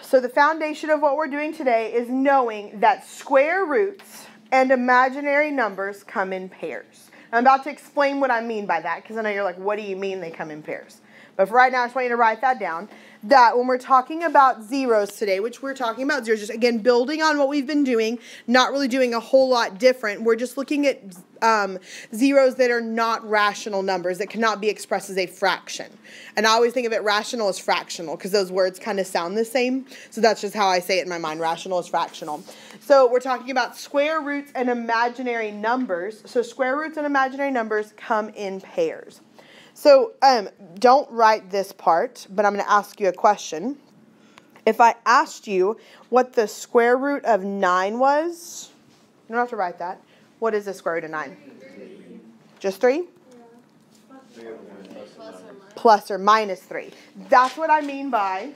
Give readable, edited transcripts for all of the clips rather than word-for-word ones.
So the foundation of what we're doing today is knowing that square roots and imaginary numbers come in pairs. I'm about to explain what I mean by that, because I know you're like, what do you mean they come in pairs? But for right now, I just want you to write that down. That when we're talking about zeros today, which we're talking about zeros, just again, building on what we've been doing, not really doing a whole lot different. We're just looking at zeros that are not rational numbers, that cannot be expressed as a fraction. And I always think of it rational as fractional, because those words kind of sound the same. So that's just how I say it in my mind, rational as fractional. So we're talking about square roots and imaginary numbers. So square roots and imaginary numbers come in pairs. So don't write this part, but I'm going to ask you a question. If I asked you what the square root of 9 was, you don't have to write that. What is the square root of 9? 3. Just 3? Yeah. Plus or minus 3. That's what I mean by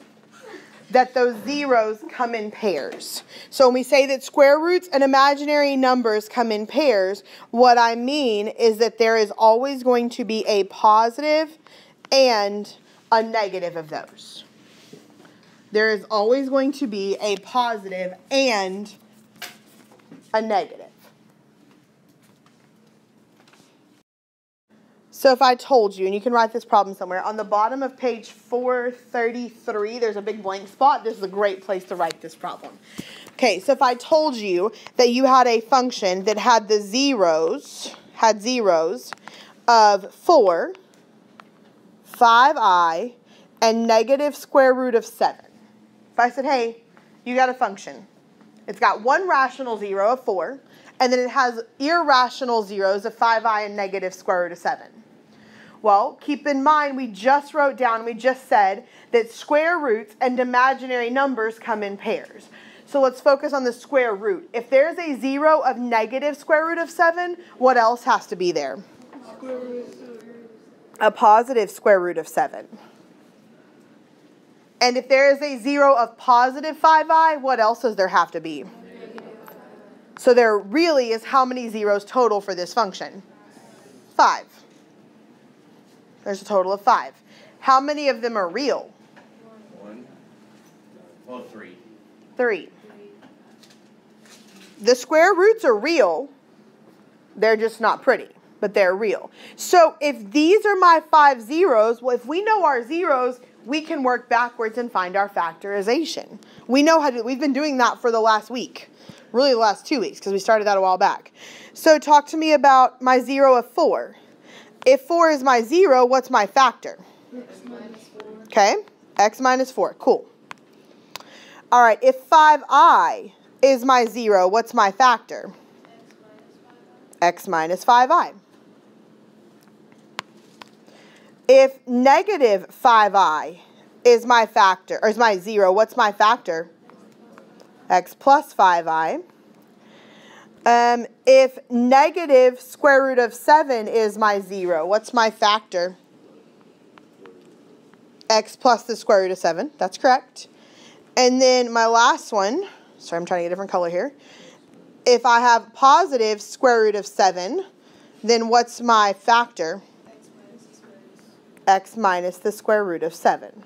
that those zeros come in pairs. So when we say that square roots and imaginary numbers come in pairs, what I mean is that there is always going to be a positive and a negative of those. There is always going to be a positive and a negative. So if I told you, and you can write this problem somewhere, on the bottom of page 433, there's a big blank spot. This is a great place to write this problem. Okay, so if I told you that you had a function that had the zeros, of 4, 5i, and negative square root of 7. If I said, hey, you got a function. It's got one rational zero of 4, and then it has irrational zeros of 5i and negative square root of 7. Well, keep in mind, we just said that square roots and imaginary numbers come in pairs. So let's focus on the square root. If there's a 0 of negative square root of 7, what else has to be there? A positive square root of 7. And if there is a 0 of positive 5i, what else does there have to be? So there really is how many zeros total for this function? 5. There's a total of 5. How many of them are real? 1. Well, 3. 3. The square roots are real. They're just not pretty, but they're real. So if these are my 5 zeros, well, if we know our zeros, we can work backwards and find our factorization. We know how to, we've been doing that for the last week. Really the last 2 weeks, because we started that a while back. So talk to me about my 0 of 4. If 4 is my 0, what's my factor? X minus 4. Okay, x minus 4. Cool. All right, if 5i is my 0, what's my factor? X minus 5i. If negative 5i is my factor, or is my 0, what's my factor? X plus 5i. If negative square root of 7 is my 0, what's my factor? X plus the square root of 7. That's correct. And then my last one, sorry, I'm trying to get a different color here. If I have positive square root of 7, then what's my factor? X minus the square root of 7.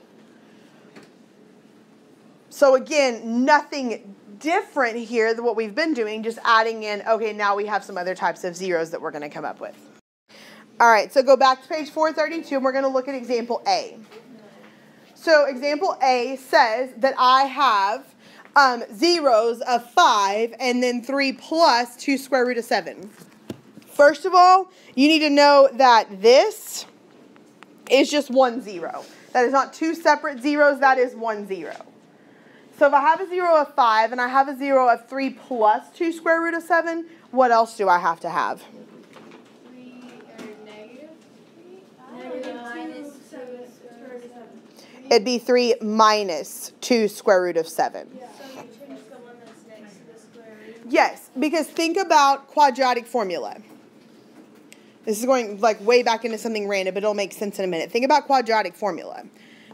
So again, nothing different here than what we've been doing, just adding in, okay, now we have some other types of zeros that we're going to come up with. All right, so go back to page 432, and we're going to look at example A. So example A says that I have zeros of 5 and then 3 plus 2 square root of 7. First of all, you need to know that this is just 1 0. That is not 2 separate zeros, that is 1 0. So if I have a 0 of 5 and I have a 0 of 3 plus 2 square root of 7, what else do I have to have? 3 or negative 3? Negative minus 2 square root of 7. It'd be 3 minus 2 square root of 7. Yeah. So you change the one that's next to the square root? Yes, because think about quadratic formula. This is going like way back into something random, but it'll make sense in a minute. Think about quadratic formula,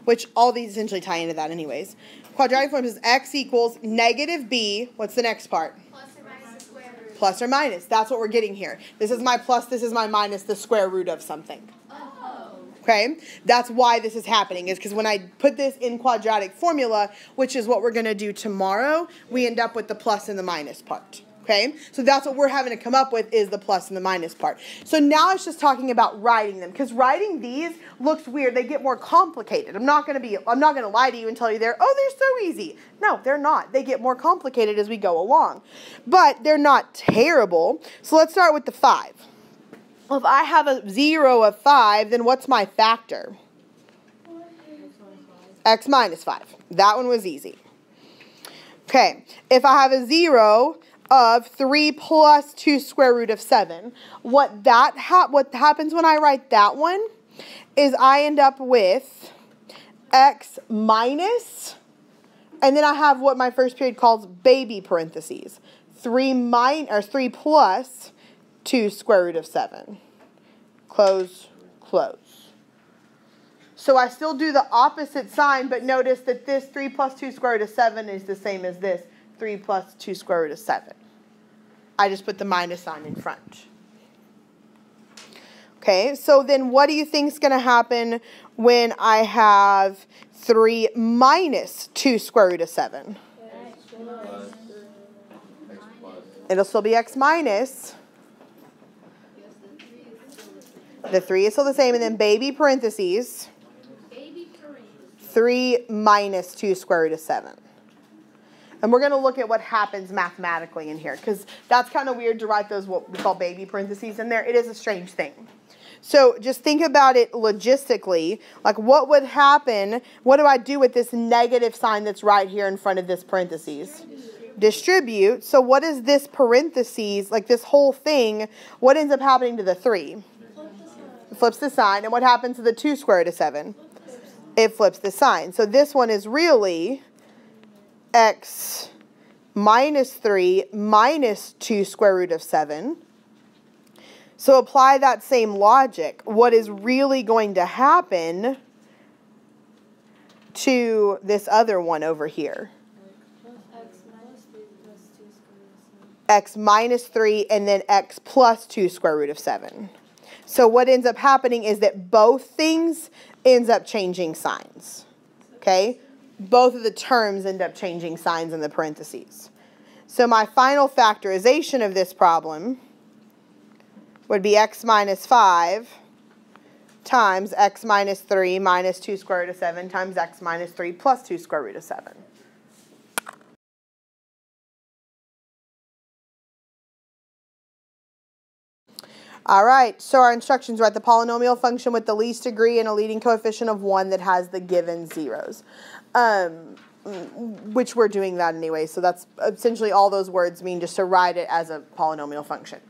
which all these essentially tie into that anyways. Quadratic formula is x equals negative b. What's the next part? Plus or minus the square root. Plus or minus. That's what we're getting here. This is my plus, this is my minus, the square root of something. Oh. Okay, that's why this is happening, is because when I put this in quadratic formula, which is what we're going to do tomorrow, we end up with the plus and the minus part. Okay, so that's what we're having to come up with, is the plus and the minus part. So now it's just talking about writing them, because writing these looks weird. They get more complicated. I'm not going to lie to you and tell you they're so easy. No, they're not. They get more complicated as we go along, but they're not terrible. So let's start with the 5. Well, if I have a 0 of 5, then what's my factor? X minus 5. That one was easy. Okay, if I have a 0 of 3 plus 2 square root of 7, what happens when I write that one is I end up with x minus, and then I have what my first period calls baby parentheses, 3 plus 2 square root of 7. Close, close. So I still do the opposite sign, but notice that this 3 plus 2 square root of 7 is the same as this 3 plus 2 square root of 7. I just put the minus sign in front. Okay, so then what do you think is going to happen when I have 3 minus 2 square root of 7? It'll still be x minus. The 3 is still the same, and then baby parentheses, 3 minus 2 square root of 7. And we're going to look at what happens mathematically in here, because that's kind of weird to write those what we call baby parentheses in there. It is a strange thing. So just think about it logistically. Like, what would happen? What do I do with this negative sign that's right here in front of this parentheses? Distribute. So what is this parentheses, like this whole thing, what ends up happening to the 3? It flips the sign. And what happens to the 2 square root of 7? It flips the sign. So this one is really x minus 3 minus 2 square root of 7. So apply that same logic. What is really going to happen to this other one over here? X minus 3 and then x plus 2 square root of 7. So what ends up happening is that both things ends up changing signs. Okay? Both of the terms end up changing signs in the parentheses. So my final factorization of this problem would be x minus 5 times x minus 3 minus 2 square root of 7 times x minus 3 plus 2 square root of 7. All right, so our instructions write the polynomial function with the least degree and a leading coefficient of 1 that has the given zeros. Which we're doing that anyway, so that's essentially all those words mean, just to write it as a polynomial function.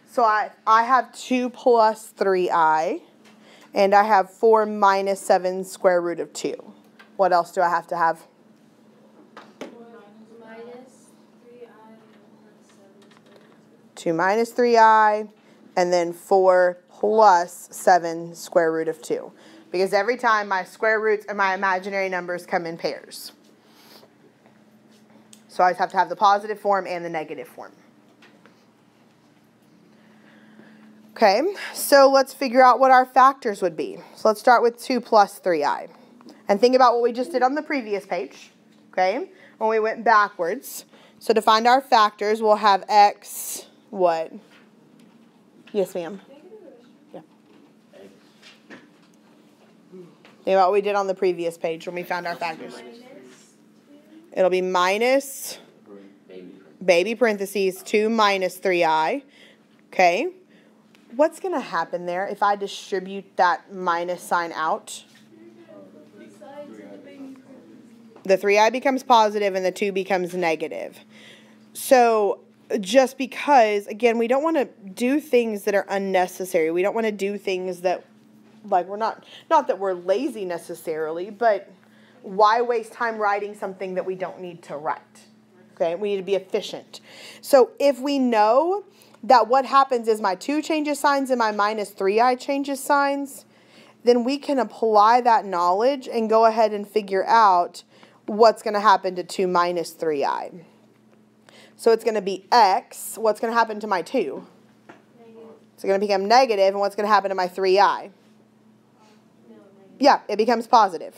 So I have 2 plus 3i, and I have 4 minus 7 square root of 2. What else do I have to have? Minus 3i. 2 minus 3i, and then 4 plus 7 square root of 2. Because every time my square roots and my imaginary numbers come in pairs. So I have to have the positive form and the negative form. Okay, so let's figure out what our factors would be. So let's start with 2 plus 3i. And think about what we just did on the previous page. Okay, when we went backwards. So to find our factors, we'll have x, what? Yes, ma'am. Yeah. Think about what we did on the previous page when we found our factors. It'll be minus baby parentheses 2 minus 3i. Okay. What's going to happen there if I distribute that minus sign out? The 3i becomes positive and the 2 becomes negative. So just because, again, we don't want to do things that are unnecessary. We don't want to do things that, like, we're not that we're lazy necessarily, but why waste time writing something that we don't need to write? Okay, we need to be efficient. So if we know that what happens is my 2 changes signs and my minus 3i changes signs, then we can apply that knowledge and go ahead and figure out what's going to happen to 2 minus 3i. So it's going to be x. What's going to happen to my 2? It's going to become negative, and what's going to happen to my 3i? Yeah, it becomes positive.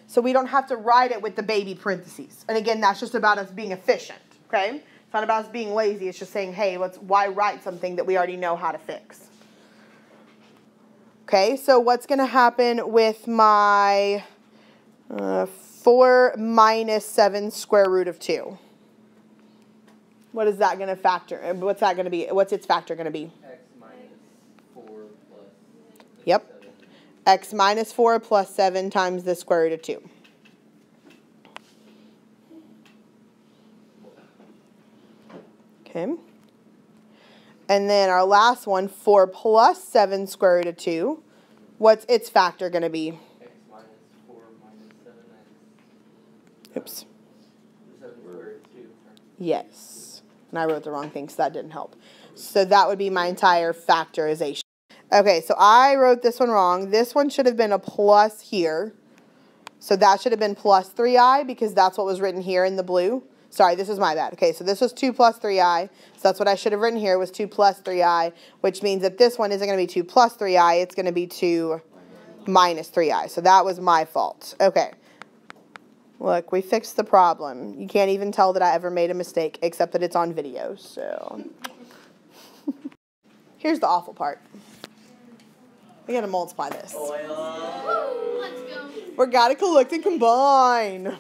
So we don't have to write it with the baby parentheses. And again, that's just about us being efficient, okay? It's not about us being lazy. It's just saying, hey, why write something that we already know how to fix? Okay, so what's going to happen with my 4 minus 7 square root of 2? What is that going to factor? What's that going to be? What's its factor going to be? X minus 4 plus Yep. 7. X minus 4 plus 7 times the square root of 2. Okay. And then our last one, 4 plus 7 square root of 2. What's its factor going to be? X minus 4 minus 7x. Oops. 7 squared root of 2. Yes. And I wrote the wrong thing, so that didn't help. So that would be my entire factorization. Okay, so I wrote this one wrong. This one should have been a plus here. So that should have been plus 3i because that's what was written here in the blue. Sorry, this is my bad. Okay, so this was 2 plus 3i. So that's what I should have written here was 2 plus 3i, which means that this one isn't going to be 2 plus 3i. It's going to be 2 minus 3i. So that was my fault. Okay. Look, we fixed the problem. You can't even tell that I ever made a mistake, except that it's on video. So here's the awful part. We got to multiply this. Woo, let's go. We got to collect and combine.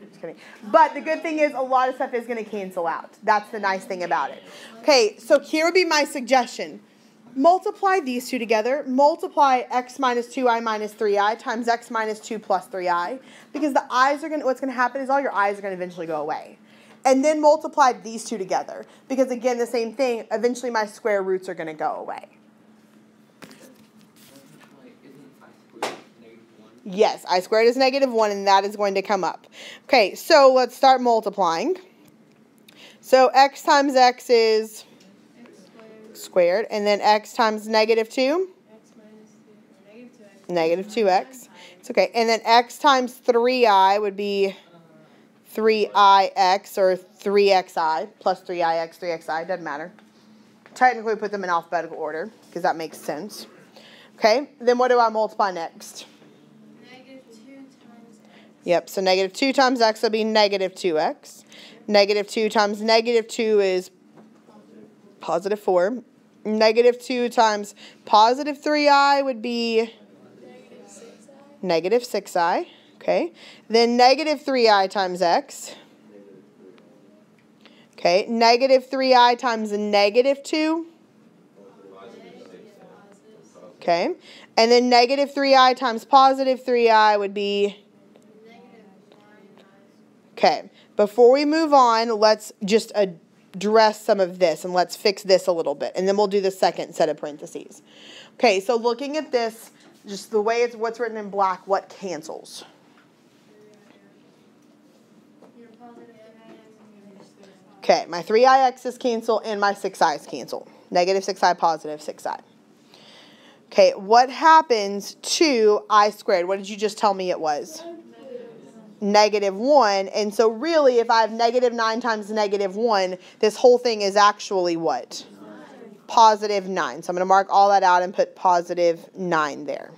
Just kidding. But the good thing is a lot of stuff is going to cancel out. That's the nice thing about it. Okay, so here would be my suggestion. Multiply these two together. Multiply x minus 2i minus 3i times x minus 2 plus 3i. Because the i's are going to, what's going to happen is all your i's are going to eventually go away. And then multiply these two together. Because again, the same thing, eventually my square roots are going to go away. Yes, I squared is negative 1, and that is going to come up. Okay, so let's start multiplying. So x times x is squared, and then x times negative 2? X minus 2, Negative 2x. It's okay. And then x times 3i would be 3ix, or 3xi, plus 3ix, 3xi, doesn't matter. Technically, we put them in alphabetical order, because that makes sense. Okay, then what do I multiply next? Yep, so negative 2 times x will be negative 2x. Negative 2 times negative 2 is positive 4. Negative 2 times positive 3i would be negative 6i. Okay, then negative 3i times x. Okay, negative 3i times negative 2. Okay, and then negative 3i times positive 3i would be... Okay, before we move on, let's just address some of this, and let's fix this a little bit, and then we'll do the second set of parentheses. Okay, so looking at this, just the way it's what's written in black, what cancels? Okay, my 3ix's cancel and my 6i's cancel. Negative 6i, positive 6i. Okay, what happens to I squared? What did you just tell me it was? Negative 1. And so really, if I have negative 9 times negative 1, this whole thing is actually what? Positive 9. So I'm going to mark all that out and put positive 9 there.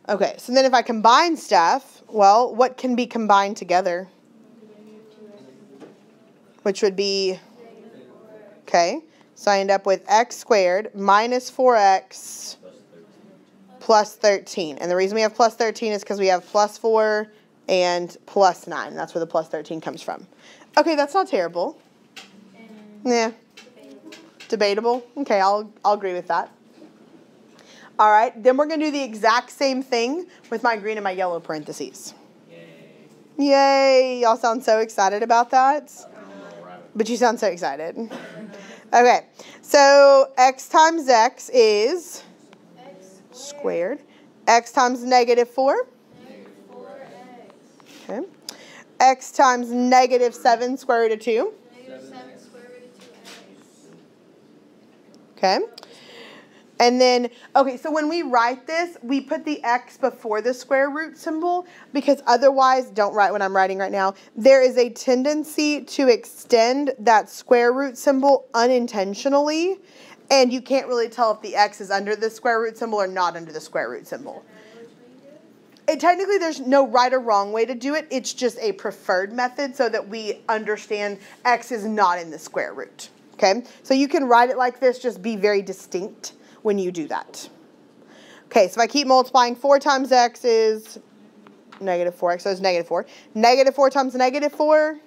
Okay, so then if I combine stuff, well, what can be combined together? Which would be, okay, so I end up with x squared minus 4x plus 13. And the reason we have plus 13 is because we have plus 4 and plus 9. That's where the plus 13 comes from. Okay, that's not terrible. Yeah. Debatable. Okay, I'll agree with that. All right, then we're going to do the exact same thing with my green and my yellow parentheses. Yay! Y'all sound so excited about that. But you sound so excited. Okay, so x times x is squared. X times negative 4. Okay. X times negative 7 square root of 2. Okay. And then, okay, so when we write this, we put the x before the square root symbol because otherwise, don't write what I'm writing right now, there is a tendency to extend that square root symbol unintentionally, and you can't really tell if the x is under the square root symbol or not under the square root symbol. Technically, there's no right or wrong way to do it. It's just a preferred method so that we understand x is not in the square root. Okay, so you can write it like this, just be very distinct when you do that. Okay, so if I keep multiplying, 4 times x is negative 4x, so it's negative 4. Negative 4 times negative 4.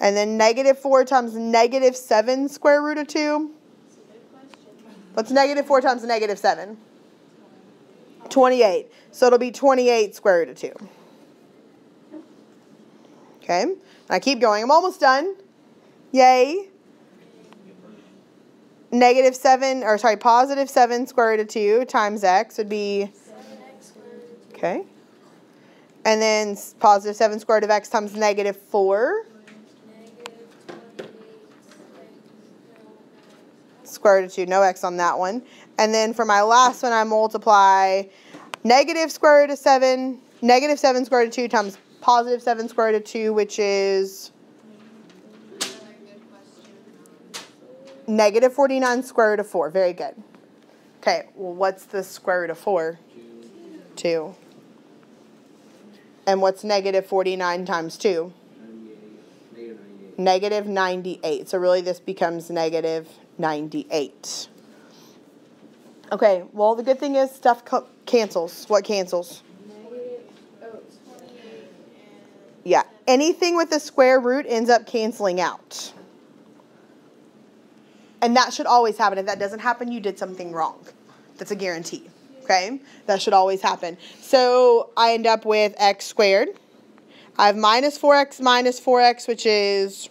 And then negative 4 times negative 7 square root of 2. What's negative 4 times negative 7? 28. So it'll be 28 square root of 2. Okay, and I keep going. I'm almost done. Yay. Positive 7 square root of 2 times x would be, okay. And then positive 7 square root of x times negative 4. Square root of 2, no x on that one. And then for my last one, I multiply negative 7 square root of 2 times positive 7 square root of 2, which is negative 49 square root of 4. Very good. Okay, well, what's the square root of 4? 2. And what's negative 49 times 2? 98. Negative 98. So really this becomes negative 98. Okay, well, the good thing is stuff cancels. What cancels? Yeah, anything with a square root ends up canceling out. And that should always happen. If that doesn't happen, you did something wrong. That's a guarantee. Okay? That should always happen. So I end up with x squared. I have minus 4x, which is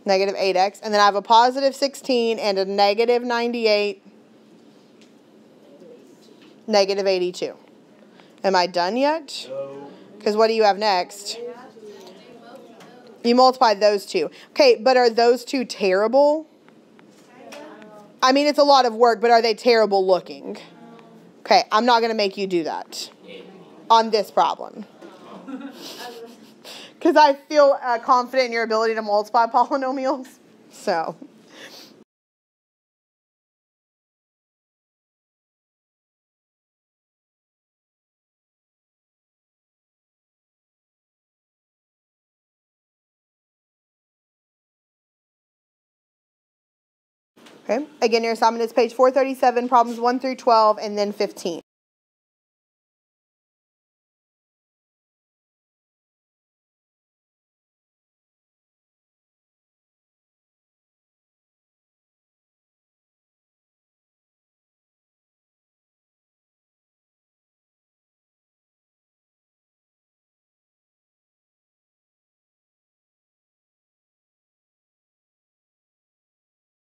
negative 8x. And then I have a positive 16 and a negative 98, negative 82. Am I done yet? No. Because what do you have next? You multiply those two. Okay, but are those two terrible? I mean, it's a lot of work, but are they terrible looking? Okay, I'm not going to make you do that on this problem. Because I feel confident in your ability to multiply polynomials. So... Okay, again, your assignment is page 437, problems 1 through 12, and then 15.